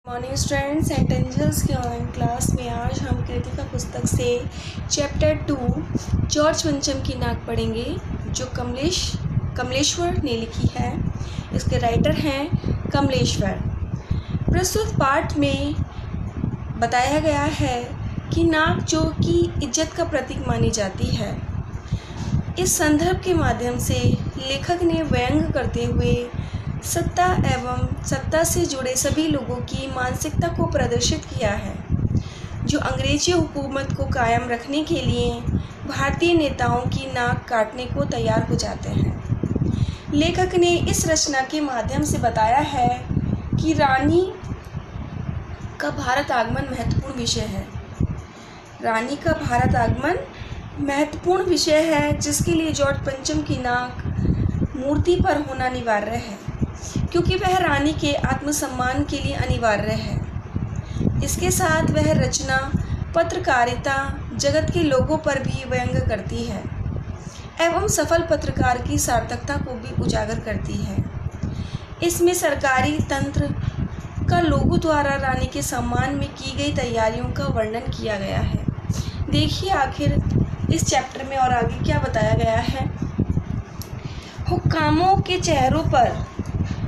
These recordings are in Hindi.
मॉर्निंग स्टूडेंट्स एंड एंजल्स की ऑनलाइन क्लास में आज हम कृतिका पुस्तक से चैप्टर 2 जॉर्ज पंचम की नाक पढ़ेंगे जो कमलेश्वर ने लिखी है। इसके राइटर हैं कमलेश्वर। प्रस्तुत पाठ में बताया गया है कि नाक जो कि इज्जत का प्रतीक मानी जाती है। इस संदर्भ के माध्यम से लेखक ने व्यंग करते हुए सत्ता एवं सत्ता से जुड़े सभी लोगों की मानसिकता को प्रदर्शित किया है, जो अंग्रेजी हुकूमत को कायम रखने के लिए भारतीय नेताओं की नाक काटने को तैयार हो जाते हैं। लेखक ने इस रचना के माध्यम से बताया है कि रानी का भारत आगमन महत्वपूर्ण विषय है। रानी का भारत आगमन महत्वपूर्ण विषय है, जिसके लिए जॉर्ज पंचम की नाक मूर्ति पर होना अनिवार्य है, क्योंकि वह रानी के आत्मसम्मान के लिए अनिवार्य है। इसके साथ वह रचना पत्रकारिता जगत के लोगों पर भी व्यंग करती है एवं सफल पत्रकार की सार्थकता को भी उजागर करती है। इसमें सरकारी तंत्र का लोगों द्वारा रानी के सम्मान में की गई तैयारियों का वर्णन किया गया है। देखिए आखिर इस चैप्टर में और आगे क्या बताया गया है। हुक्कामों के चेहरों पर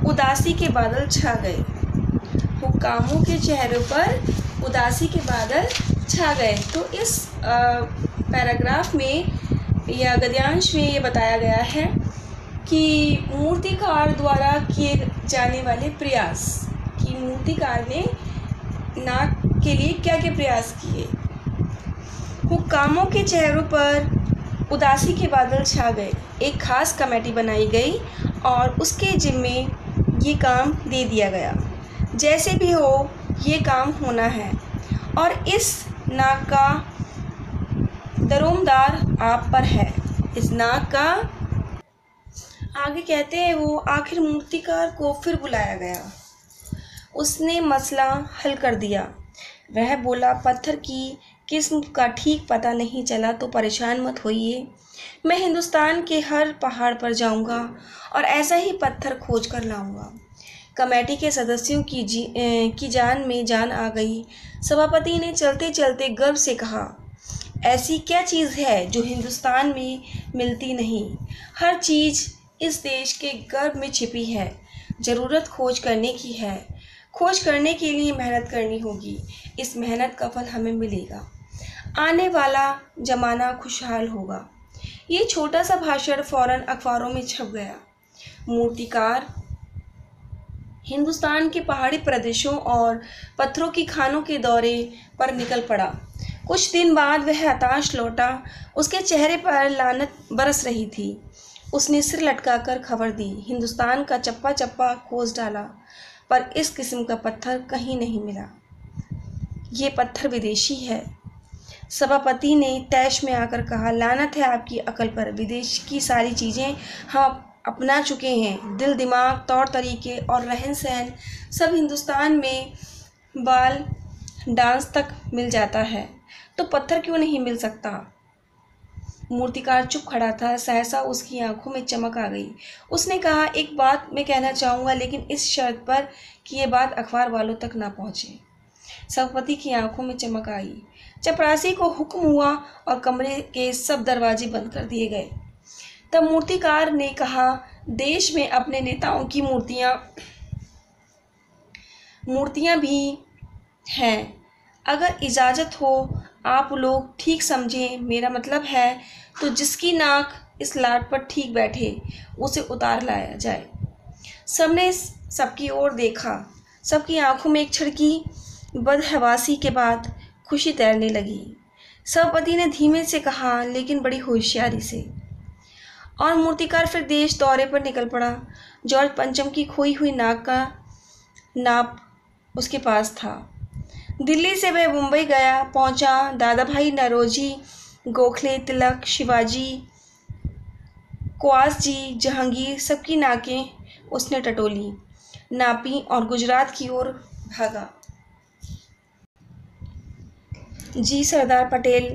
उदासी के बादल छा गए। हुक्कामों के चेहरों पर उदासी के बादल छा गए। तो इस पैराग्राफ में या गद्यांश में ये बताया गया है कि मूर्तिकार द्वारा किए जाने वाले प्रयास कि मूर्तिकार ने नाक के लिए क्या क्या प्रयास किए। हुक्कामों के चेहरों पर उदासी के बादल छा गए। एक खास कमेटी बनाई गई और उसके जिम्मे ये काम दे दिया गया। जैसे भी हो ये काम होना है और इस नाक का दरोमदार आप पर है। इस नाक का आगे कहते हैं वो आखिर मूर्तिकार को फिर बुलाया गया। उसने मसला हल कर दिया। वह बोला, पत्थर की किस्म का ठीक पता नहीं चला तो परेशान मत होइए। मैं हिंदुस्तान के हर पहाड़ पर जाऊंगा और ऐसा ही पत्थर खोज कर लाऊंगा। कमेटी के सदस्यों की जान में जान आ गई। सभापति ने चलते चलते गर्व से कहा, ऐसी क्या चीज़ है जो हिंदुस्तान में मिलती नहीं। हर चीज़ इस देश के गर्भ में छिपी है। ज़रूरत खोज करने की है। खोज करने के लिए मेहनत करनी होगी। इस मेहनत का फल हमें मिलेगा। आने वाला ज़माना खुशहाल होगा। ये छोटा सा भाषण फौरन अखबारों में छप गया। मूर्तिकार हिंदुस्तान के पहाड़ी प्रदेशों और पत्थरों की खानों के दौरे पर निकल पड़ा। कुछ दिन बाद वह हताश लौटा। उसके चेहरे पर लानत बरस रही थी। उसने सिर लटकाकर खबर दी। हिंदुस्तान का चप्पा चप्पा खोज डाला, पर इस किस्म का पत्थर कहीं नहीं मिला। ये पत्थर विदेशी है। सभापति ने तैश में आकर कहा, लानत है आपकी अकल पर। विदेश की सारी चीज़ें हम अपना चुके हैं। दिल, दिमाग, तौर तरीके और रहन सहन सब हिंदुस्तान में बाल डांस तक मिल जाता है, तो पत्थर क्यों नहीं मिल सकता। मूर्तिकार चुप खड़ा था। सहसा उसकी आंखों में चमक आ गई। उसने कहा, एक बात मैं कहना चाहूँगा, लेकिन इस शर्त पर कि ये बात अखबार वालों तक ना पहुँचे। सभापति की आंखों में चमक आई। चपरासी को हुक्म हुआ और कमरे के सब दरवाजे बंद कर दिए गए। तब मूर्तिकार ने कहा, देश में अपने नेताओं की मूर्तियाँ भी हैं। अगर इजाज़त हो आप लोग ठीक समझें, मेरा मतलब है तो जिसकी नाक इस लाट पर ठीक बैठे उसे उतार लाया जाए। सबने सबकी ओर देखा। सबकी आंखों में एक क्षण की बदहवासी के बाद खुशी तैरने लगी। सभापति ने धीमे से कहा, लेकिन बड़ी होशियारी से, और मूर्तिकार फिर देश दौरे पर निकल पड़ा। जॉर्ज पंचम की खोई हुई नाक का नाप उसके पास था। दिल्ली से वह मुंबई पहुंचा। दादा भाई नौरोजी, गोखले, तिलक, शिवाजी, क्वास जी, जहांगीर, सबकी नाकें उसने टटोली, नापी और गुजरात की ओर भागा। जी सरदार पटेल,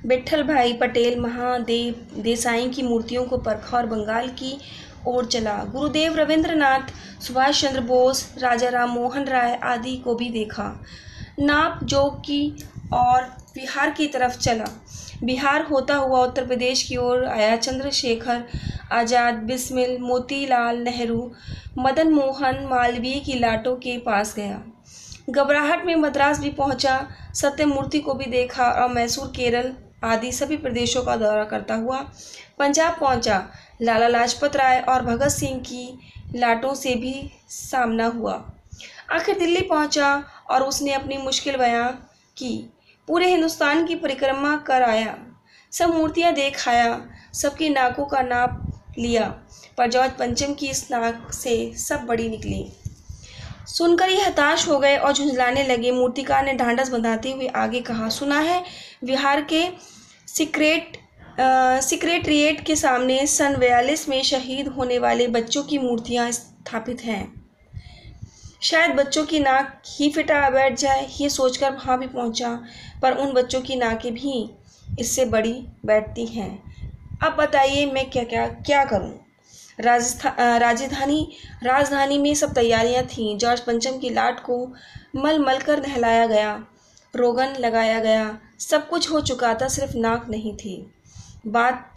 विट्ठल भाई पटेल, महादेव देसाई की मूर्तियों को परखा और बंगाल की ओर चला। गुरुदेव रविंद्रनाथ, सुभाष चंद्र बोस, राजा राम मोहन राय आदि को भी देखा। नाप जोग की और बिहार की तरफ चला। बिहार होता हुआ उत्तर प्रदेश की ओर आया। चंद्रशेखर आज़ाद, बिस्मिल, मोतीलाल नेहरू, मदन मोहन मालवीय की लाटों के पास गया। घबराहट में मद्रास भी पहुंचा। सत्यमूर्ति को भी देखा और मैसूर, केरल आदि सभी प्रदेशों का दौरा करता हुआ पंजाब पहुंचा। लाला लाजपत राय और भगत सिंह की लाटों से भी सामना हुआ। आखिर दिल्ली पहुंचा और उसने अपनी मुश्किल बयां की। पूरे हिंदुस्तान की परिक्रमा कर आया, सब मूर्तियां देख आया, सबकी नाकों का नाप लिया, पर जॉर्ज पंचम की इस नाक से सब बड़ी निकली। सुनकर ये हताश हो गए और झुंझलाने लगे। मूर्तिकार ने ढांढस बंधाते हुए आगे कहा, सुना है बिहार के सिक्रेटरिएट के सामने सन 42 में शहीद होने वाले बच्चों की मूर्तियां स्थापित हैं। शायद बच्चों की नाक ही फिटा बैठ जाए। ये सोचकर वहाँ भी पहुँचा, पर उन बच्चों की नाकें भी इससे बड़ी बैठती हैं। अब बताइए मैं क्या करूं? राजधानी में सब तैयारियां थीं। जॉर्ज पंचम की लाट को मल मल कर नहलाया गया, रोगन लगाया गया, सब कुछ हो चुका था, सिर्फ नाक नहीं थी। बात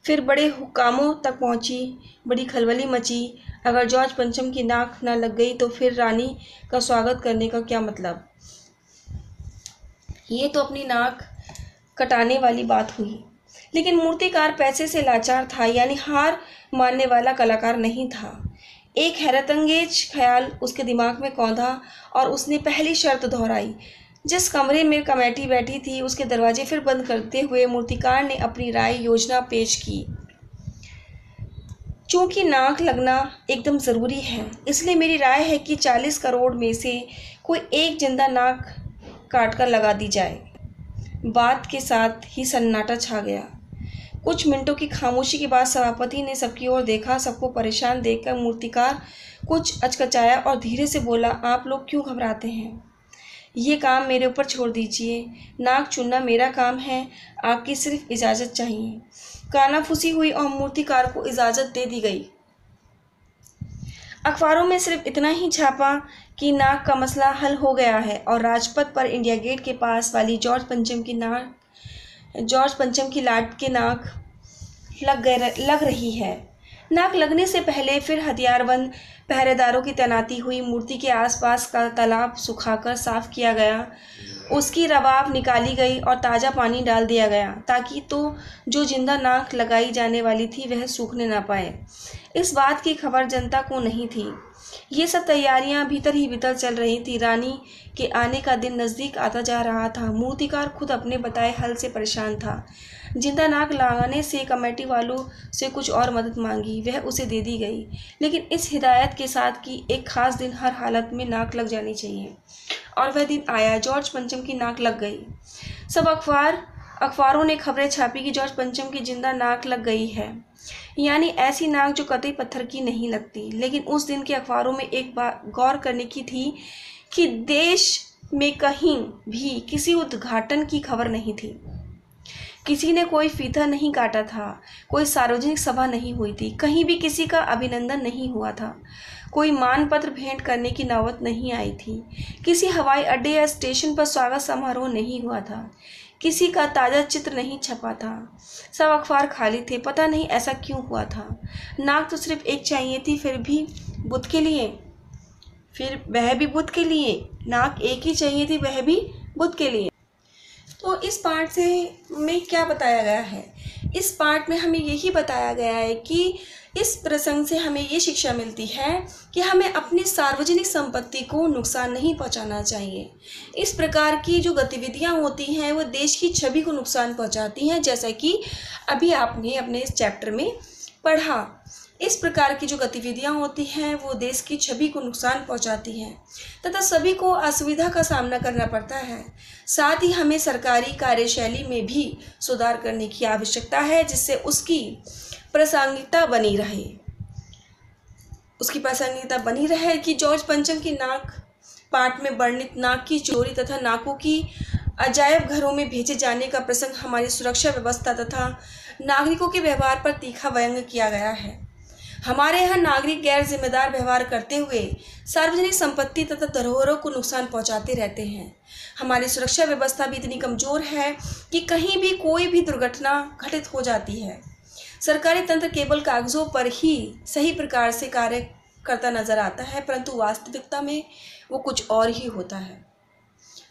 फिर बड़े हुक्कामों तक पहुंची, बड़ी खलबली मची। अगर जॉर्ज पंचम की नाक न लग गई तो फिर रानी का स्वागत करने का क्या मतलब? ये तो अपनी नाक कटाने वाली बात हुई। लेकिन मूर्तिकार पैसे से लाचार था, यानी हार मानने वाला कलाकार नहीं था। एक हैरतअंगेज ख्याल उसके दिमाग में कौंधा और उसने पहली शर्त दोहराई। जिस कमरे में कमेटी बैठी थी उसके दरवाजे फिर बंद करते हुए मूर्तिकार ने अपनी राय योजना पेश की। चूंकि नाक लगना एकदम ज़रूरी है, इसलिए मेरी राय है कि 40 करोड़ में से कोई एक जिंदा नाक काट कर लगा दी जाए। बात के साथ ही सन्नाटा छा गया। कुछ मिनटों की खामोशी के बाद सभापति ने सबकी ओर देखा। सबको परेशान देखकर मूर्तिकार कुछ अचकचाया और धीरे से बोला, आप लोग क्यों घबराते हैं? ये काम मेरे ऊपर छोड़ दीजिए। नाक चुनना मेरा काम है, आपकी सिर्फ इजाज़त चाहिए। कानाफूसी हुई और मूर्तिकार को इजाज़त दे दी गई। अखबारों में सिर्फ इतना ही छापा कि नाक का मसला हल हो गया है और राजपथ पर इंडिया गेट के पास वाली जॉर्ज पंचम की लाट के नाक लग रही है। नाक लगने से पहले फिर हथियारबंद पहरेदारों की तैनाती हुई। मूर्ति के आसपास का तालाब सुखाकर साफ किया गया, उसकी रवाब निकाली गई और ताज़ा पानी डाल दिया गया, ताकि तो जो जिंदा नाक लगाई जाने वाली थी वह सूखने ना पाए। इस बात की खबर जनता को नहीं थी। ये सब तैयारियां भीतर ही भीतर चल रही थी। रानी के आने का दिन नज़दीक आता जा रहा था। मूर्तिकार खुद अपने बताए हल से परेशान था। जिंदा नाक लगाने से कमेटी वालों से कुछ और मदद मांगी, वह उसे दे दी गई, लेकिन इस हिदायत के साथ कि एक खास दिन हर हालत में नाक लग जानी चाहिए। और वह दिन आया। जॉर्ज पंचम की नाक लग गई। सब अखबारों ने खबरें छापी कि जॉर्ज पंचम की जिंदा नाक लग गई है, यानी ऐसी नाक जो कतई पत्थर की नहीं लगती। लेकिन उस दिन के अखबारों में एक बात गौर करने की थी कि देश में कहीं भी किसी उद्घाटन की खबर नहीं थी। किसी ने कोई फीता नहीं काटा था, कोई सार्वजनिक सभा नहीं हुई थी, कहीं भी किसी का अभिनंदन नहीं हुआ था, कोई मानपत्र भेंट करने की नौबत नहीं आई थी, किसी हवाई अड्डे या स्टेशन पर स्वागत समारोह नहीं हुआ था, किसी का ताज़ा चित्र नहीं छपा था। सब अखबार खाली थे। पता नहीं ऐसा क्यों हुआ था। नाक तो सिर्फ एक चाहिए थी, फिर भी बुद्ध के लिए, फिर वह भी बुद्ध के लिए। नाक एक ही चाहिए थी, वह भी बुद्ध के लिए। तो इस पार्ट से में क्या बताया गया है? इस पार्ट में हमें यही बताया गया है कि इस प्रसंग से हमें ये शिक्षा मिलती है कि हमें अपनी सार्वजनिक संपत्ति को नुकसान नहीं पहुंचाना चाहिए। इस प्रकार की जो गतिविधियां होती हैं वो देश की छवि को नुकसान पहुंचाती हैं, जैसा कि अभी आपने अपने इस चैप्टर में पढ़ा। इस प्रकार की जो गतिविधियां होती हैं वो देश की छवि को नुकसान पहुंचाती हैं तथा सभी को असुविधा का सामना करना पड़ता है। साथ ही हमें सरकारी कार्यशैली में भी सुधार करने की आवश्यकता है, जिससे उसकी प्रासंगिकता बनी रहे कि जॉर्ज पंचम की नाक पाठ में वर्णित नाक की चोरी तथा नाकों की अजायब घरों में भेजे जाने का प्रसंग हमारी सुरक्षा व्यवस्था तथा नागरिकों के व्यवहार पर तीखा व्यंग्य किया गया है। हमारे यहाँ नागरिक गैर जिम्मेदार व्यवहार करते हुए सार्वजनिक संपत्ति तथा धरोहरों को नुकसान पहुंचाते रहते हैं। हमारी सुरक्षा व्यवस्था भी इतनी कमज़ोर है कि कहीं भी कोई भी दुर्घटना घटित हो जाती है। सरकारी तंत्र केवल कागज़ों पर ही सही प्रकार से कार्य करता नजर आता है, परंतु वास्तविकता में वो कुछ और ही होता है।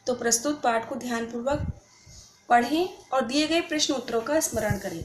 तो प्रस्तुत पाठ को ध्यानपूर्वक पढ़ें और दिए गए प्रश्न उत्तरों का स्मरण करें।